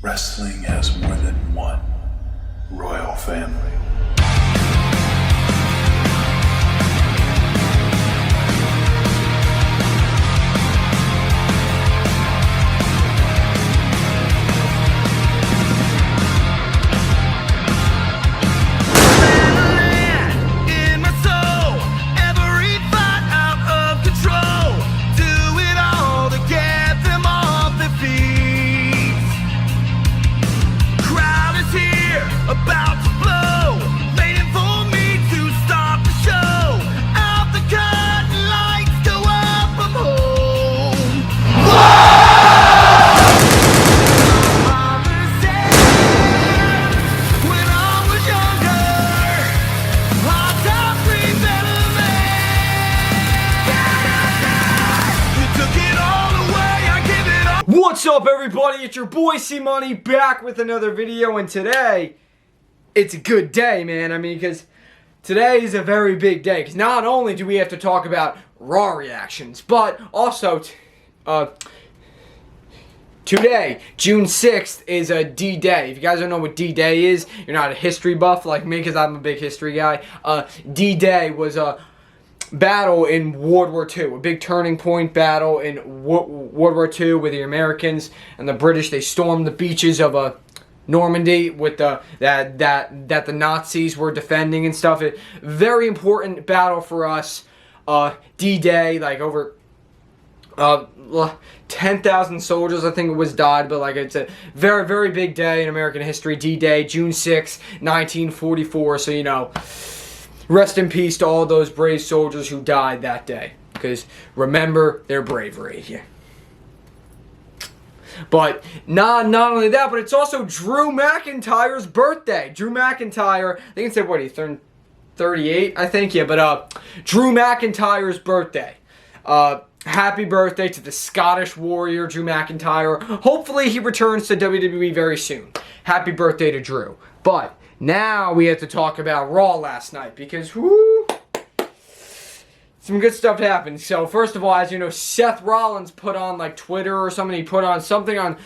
Wrestling has more than one royal family. About to blow, waiting for me to start the show. Out the curtain, lights go up, I'm home. Mama said, when I was younger, hot top free better man. You took it all away, I give it all. What's up, everybody? It's your boy C Money back with another video, and today it's a good day, man. I mean, because today is a very big day. Because not only do we have to talk about Raw reactions, but also today, June 6th, is a D-Day. If you guys don't know what D-Day is, you're not a history buff like me, because I'm a big history guy. D-Day was a battle in World War II, a big turning point battle in World War II with the Americans and the British. They stormed the beaches of Normandy with that the Nazis were defending and stuff. Very important battle for us. D-Day, like over 10,000 soldiers, I think it was, died, but like it's a very, very big day in American history. D-Day, June 6, 1944. So, you know, rest in peace to all those brave soldiers who died that day, because remember their bravery. Yeah. But not only that, but it's also Drew McIntyre's birthday. Drew McIntyre, I think it said, what, he turned 38, I think? Yeah, but Drew McIntyre's birthday. Happy birthday to the Scottish Warrior, Drew McIntyre. Hopefully he returns to WWE very soon. Happy birthday to Drew. But now we have to talk about Raw last night, because, whoo, some good stuff happened. So, first of all, as you know, Seth Rollins put on, like, Twitter or something. He put on something on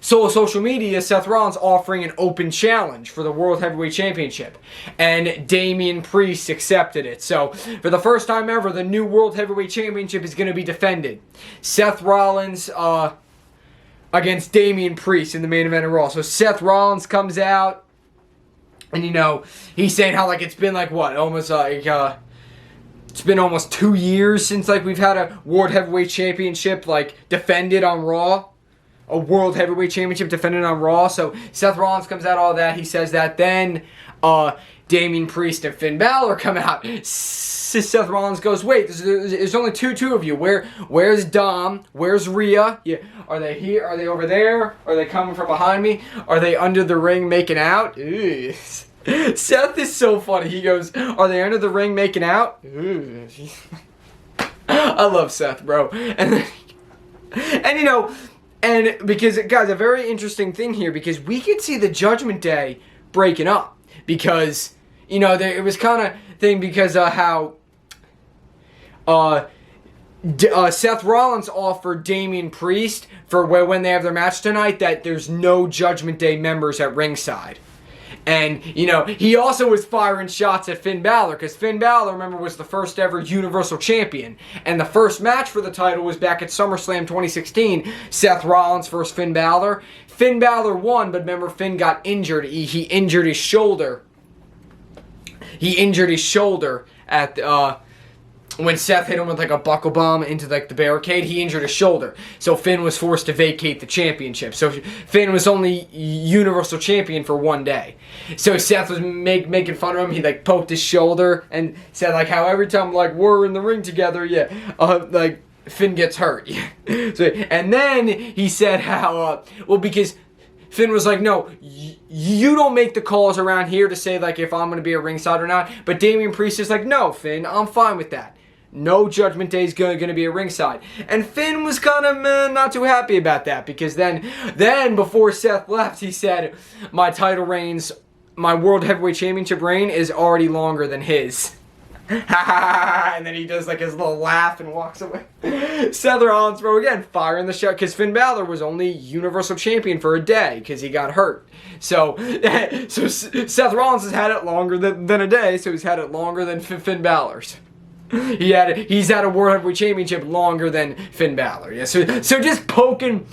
social media. Seth Rollins offering an open challenge for the World Heavyweight Championship. And Damian Priest accepted it. So, for the first time ever, the new World Heavyweight Championship is going to be defended. Seth Rollins against Damian Priest in the main event of Raw. So, Seth Rollins comes out. And, you know, he's saying how, like, it's been, like, what? Almost, like, it's been almost 2 years since, like, we've had a World Heavyweight Championship, like, defended on Raw. A World Heavyweight Championship defended on Raw. So, Seth Rollins comes out, all that. He says that. Then, Damian Priest and Finn Balor come out. Seth Rollins goes, wait, there's only two of you. Where's Dom? Where's Rhea? Yeah, are they here? Are they over there? Are they coming from behind me? Are they under the ring making out? Ew. Seth is so funny. He goes, are they under the ring making out? I love Seth, bro. And you know, and because, guys, a very interesting thing here, because we could see the Judgment Day breaking up. Because, you know, it was kind of thing because how Seth Rollins offered Damian Priest for when they have their match tonight that there's no Judgment Day members at ringside. And, you know, he also was firing shots at Finn Balor, because Finn Balor, remember, was the first ever Universal Champion. And the first match for the title was back at SummerSlam 2016, Seth Rollins versus Finn Balor. Finn Balor won, but remember, Finn got injured. He injured his shoulder. He injured his shoulder at when Seth hit him with, like, a buckle bomb into, like, the barricade. He injured his shoulder. So Finn was forced to vacate the championship. So Finn was only Universal Champion for one day. So Seth was making fun of him. He, like, poked his shoulder and said, like, how every time, like, we're in the ring together, yeah, like, Finn gets hurt. So, and then he said how, well, because Finn was like, no, you don't make the calls around here to say, like, if I'm going to be at ringside or not. But Damian Priest is like, no, Finn, I'm fine with that. No Judgment Day is going to be at ringside. And Finn was kind of not too happy about that, because then before Seth left, he said, my title reigns, my World Heavyweight Championship reign is already longer than his. ha ha ha, and then he does like his little laugh and walks away. Seth Rollins, bro, again, firing the shot, because Finn Balor was only Universal Champion for a day, because he got hurt. So Seth Rollins has had it longer than a day, so he's had it longer than Finn Balor's. He's had a World Heavyweight Championship longer than Finn Balor. Yeah, so just poking,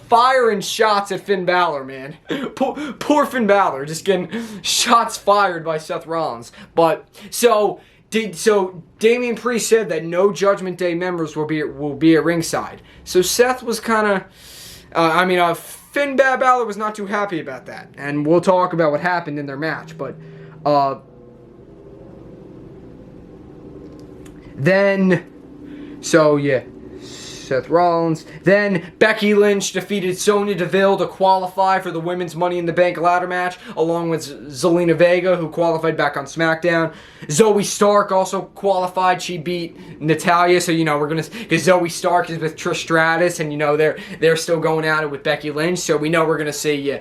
firing shots at Finn Balor, man. Poor Finn Balor, just getting shots fired by Seth Rollins. But so Damian Priest said that no Judgment Day members will be at ringside. So Seth was kind of, Finn Balor was not too happy about that, and we'll talk about what happened in their match. But then, Seth Rollins. Then Becky Lynch defeated Sonya Deville to qualify for the Women's Money in the Bank ladder match, along with Zelina Vega, who qualified back on SmackDown. Zoe Stark also qualified. She beat Natalya, so we're gonna, because Zoe Stark is with Trish Stratus, and they're still going at it with Becky Lynch, so we know we're gonna see.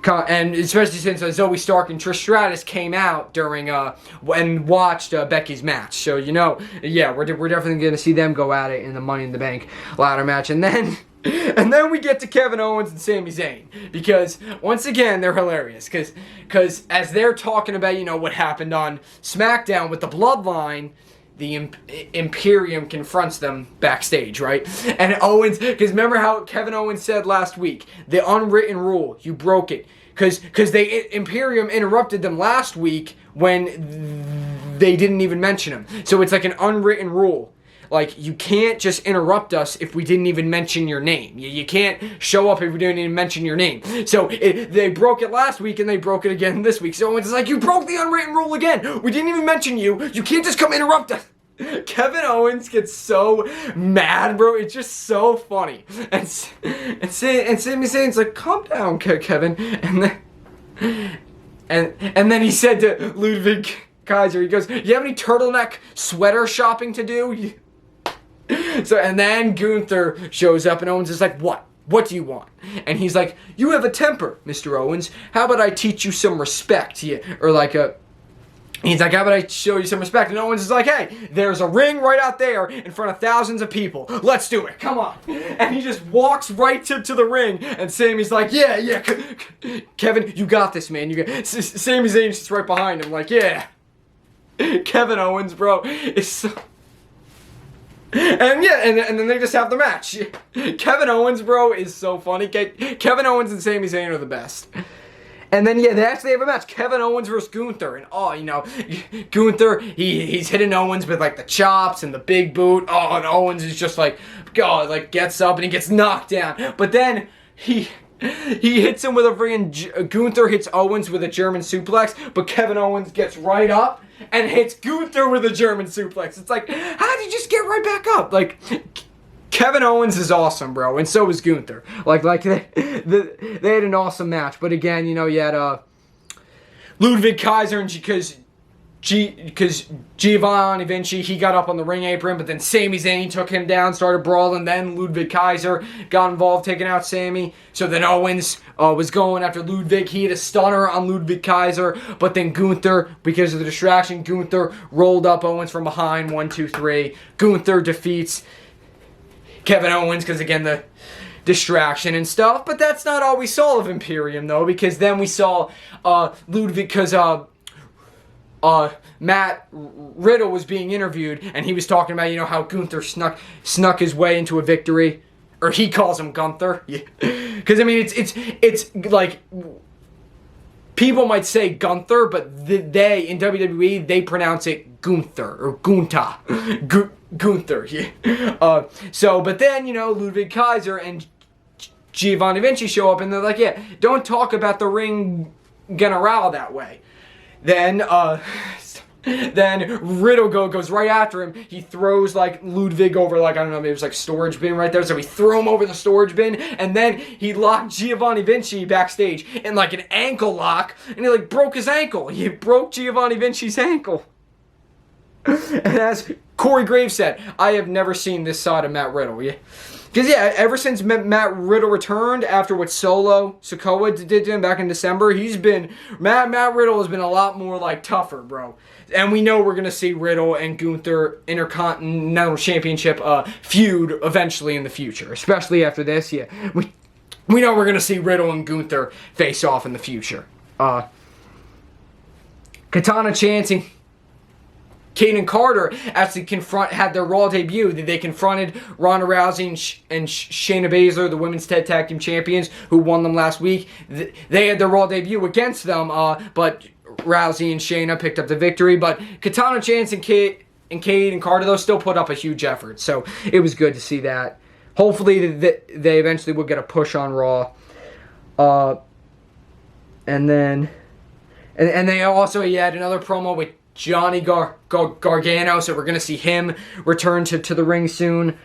And especially since Zoe Stark and Trish Stratus came out during and watched Becky's match, so we're definitely gonna see them go at it in the Money in the Bank ladder match, and then we get to Kevin Owens and Sami Zayn, because once again they're hilarious, because as they're talking about what happened on SmackDown with the Bloodline. The Imperium confronts them backstage, right? And Owens, because remember how Kevin Owens said last week, the unwritten rule, you broke it. Because Imperium interrupted them last week when they didn't even mention him. So it's like an unwritten rule. Like, you can't just interrupt us if we didn't even mention your name. You can't show up if we didn't even mention your name. So they broke it last week and they broke it again this week. So it's like, you broke the unwritten rule again. We didn't even mention you. You can't just come interrupt us. Kevin Owens gets so mad, bro. It's just so funny. And Sami Zayn's like, calm down, Kevin. And then he said to Ludwig Kaiser, he goes, you have any turtleneck sweater shopping to do? And then Gunther shows up and Owens is like, what? What do you want? And he's like, you have a temper, Mr. Owens. How about I teach you some respect? Or like he's like, how about I show you some respect? And Owens is like, hey, there's a ring right out there in front of thousands of people. Let's do it. Come on. And he just walks right to the ring. And Sami's like, yeah. Kevin, you got this, man. Sami Zayn sits right behind him like, yeah. Kevin Owens, bro, is so... And then they just have the match. Kevin Owens, bro, is so funny. Kevin Owens and Sami Zayn are the best. And then, they actually have a match. Kevin Owens versus Gunther. And, Gunther, he's hitting Owens with, like, the chops and the big boot. Oh, and Owens is just like, God, like, gets up and he gets knocked down. But then, he hits him with a freaking... Gunther hits Owens with a German suplex, but Kevin Owens gets right up and hits Gunther with a German suplex. It's like, how did you just get right back up? Like, Kevin Owens is awesome, bro, and so is Gunther. Like they had an awesome match. But again, you had Ludwig Kaiser, and because Giovanni Vinci, he got up on the ring apron, but then Sami Zayn took him down, started brawling, then Ludwig Kaiser got involved, taking out Sami. So then Owens was going after Ludwig. He had a stunner on Ludwig Kaiser, but then Gunther, because of the distraction, Gunther rolled up Owens from behind, 1, 2, 3. Gunther defeats Kevin Owens, because again, the distraction and stuff. But that's not all we saw of Imperium, though, because then we saw Ludwig, because Matt Riddle was being interviewed, and he was talking about, how Gunther snuck his way into a victory, or he calls him Gunther. Because it's like, people might say Gunther, but they in WWE they pronounce it Gunther or Gunta, Gunther. But then Ludwig Kaiser and Giovanni Vinci show up, and they're like, don't talk about the ring general that way. Then Riddle goes right after him. He throws like Ludwig over, like, I don't know, maybe it was like storage bin right there. So he threw him over the storage bin, and then he locked Giovanni Vinci backstage in like an ankle lock, and he like broke his ankle. He broke Giovanni Vinci's ankle. And as Corey Graves said, I have never seen this side of Matt Riddle. Because, yeah, ever since Matt Riddle returned after what Solo Sikoa did to him back in December, Matt Riddle has been a lot more, like, tougher, bro. And we know we're going to see Riddle and Gunther Intercontinental Championship feud eventually in the future. Especially after this, yeah. We know we're going to see Riddle and Gunther face off in the future. Katana Chance and Kane and Carter actually had their Raw debut. They confronted Ronda Rousey and Shayna Baszler, the women's tag team champions, who won them last week. They had their Raw debut against them, but Rousey and Shayna picked up the victory. But Katana Chance and Kane and Carter, though, still put up a huge effort. So it was good to see that. Hopefully they eventually will get a push on Raw. And then they also had another promo with Johnny Gargano, so we're going to see him return to the ring soon.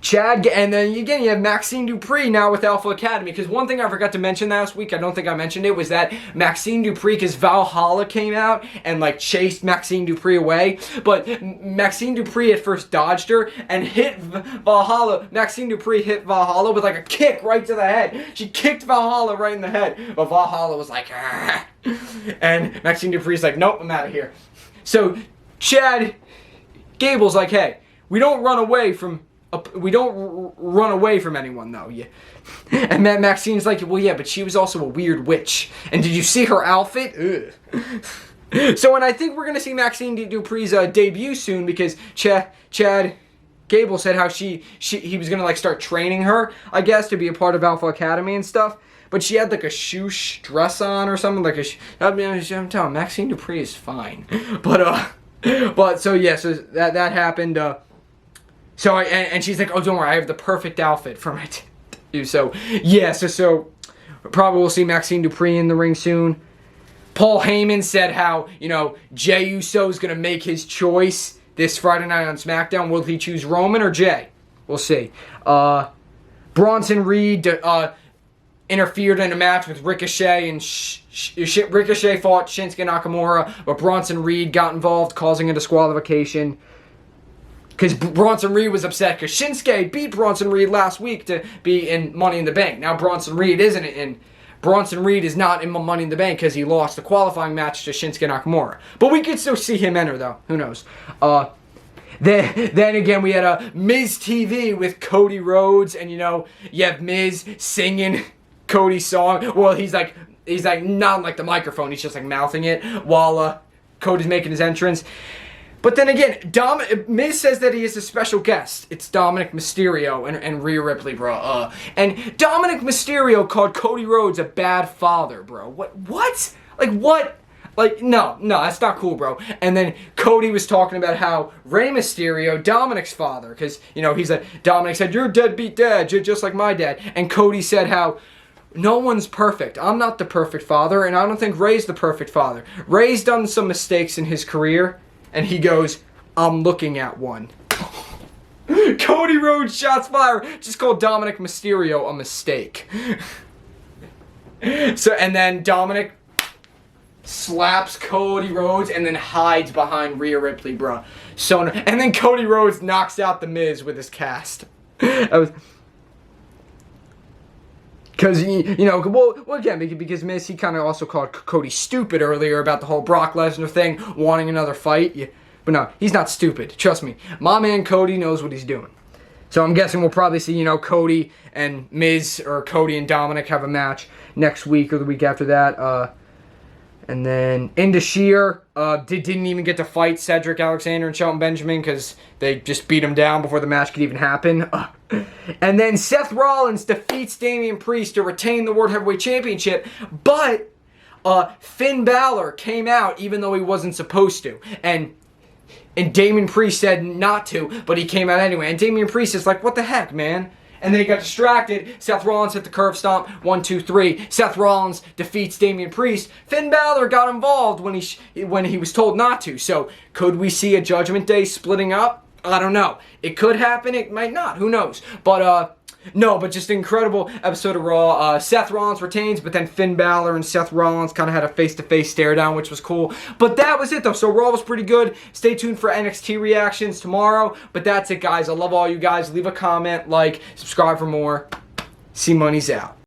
Chad, and then again you have Maxine Dupree now with Alpha Academy, because one thing I forgot to mention last week, I don't think I mentioned it, was that Maxine Dupree, because Valhalla came out and like chased Maxine Dupree away, but Maxine Dupree at first dodged her and hit Valhalla. Maxine Dupree hit Valhalla with like a kick right to the head. She kicked Valhalla right in the head, but Valhalla was like, "Argh." And Maxine Dupree's like, nope, I'm out of here. So Chad Gable's like, hey, we don't run away from anyone, though. Yeah. And Maxine's like, well, yeah, but she was also a weird witch. And did you see her outfit? Ugh. So, and I think we're going to see Maxine Dupree's debut soon, because Chad Gable said how he was going to, like, start training her, I guess, to be a part of Alpha Academy and stuff. But she had, like, a swoosh dress on or something. I'm telling Maxine Dupree is fine. But so, yeah, so that happened. So and she's like, oh, don't worry, I have the perfect outfit for my debut. So yeah, so probably we'll see Maxine Dupree in the ring soon. Paul Heyman said how, Jey Uso is gonna make his choice this Friday night on SmackDown. Will he choose Roman or Jey? We'll see. Bronson Reed interfered in a match with Ricochet, and Ricochet fought Shinsuke Nakamura, but Bronson Reed got involved, causing a disqualification. Because Bronson Reed was upset because Shinsuke beat Bronson Reed last week to be in Money in the Bank. Now Bronson Reed isn't in. Bronson Reed is not in Money in the Bank because he lost the qualifying match to Shinsuke Nakamura. But we could still see him enter, though. Who knows? Then again, we had a Miz TV with Cody Rhodes, and you have Miz singing Cody's song. Well, he's like not like the microphone. He's just like mouthing it while Cody's making his entrance. But then again, Miz says that he is a special guest. It's Dominic Mysterio and Rhea Ripley, bro. And Dominic Mysterio called Cody Rhodes a bad father, bro. What? Like, what? Like, no, that's not cool, bro. And then Cody was talking about how Rey Mysterio, Dominic's father, because, Dominic said, you're a deadbeat dad, you're just like my dad. And Cody said how, no one's perfect. I'm not the perfect father, and I don't think Rey's the perfect father. Rey's done some mistakes in his career. And he goes, I'm looking at one. Cody Rhodes shots fired. Just called Dominic Mysterio a mistake. And then Dominic slaps Cody Rhodes and then hides behind Rhea Ripley, bro. And then Cody Rhodes knocks out The Miz with his cast. Because, because Miz, he kind of also called Cody stupid earlier about the whole Brock Lesnar thing, wanting another fight. Yeah. But no, he's not stupid. Trust me. My man Cody knows what he's doing. So I'm guessing we'll probably see, Cody and Miz, or Cody and Dominic have a match next week or the week after that. And then Indus Sher didn't even get to fight Cedric Alexander and Shelton Benjamin because they just beat him down before the match could even happen. And then Seth Rollins defeats Damian Priest to retain the World Heavyweight Championship, but Finn Balor came out even though he wasn't supposed to. And Damian Priest said not to, but he came out anyway. And Damian Priest is like, what the heck, man? And then he got distracted. Seth Rollins hit the curve stomp. 1, 2, 3. Seth Rollins defeats Damian Priest. Finn Balor got involved when he was told not to. So could we see a Judgment Day splitting up? I don't know. It could happen. It might not. Who knows? But, no, but just an incredible episode of Raw. Seth Rollins retains, but then Finn Balor and Seth Rollins kind of had a face-to-face stare-down, which was cool. But that was it, though. So Raw was pretty good. Stay tuned for NXT reactions tomorrow. But that's it, guys. I love all you guys. Leave a comment, like, subscribe for more. C-Money's out.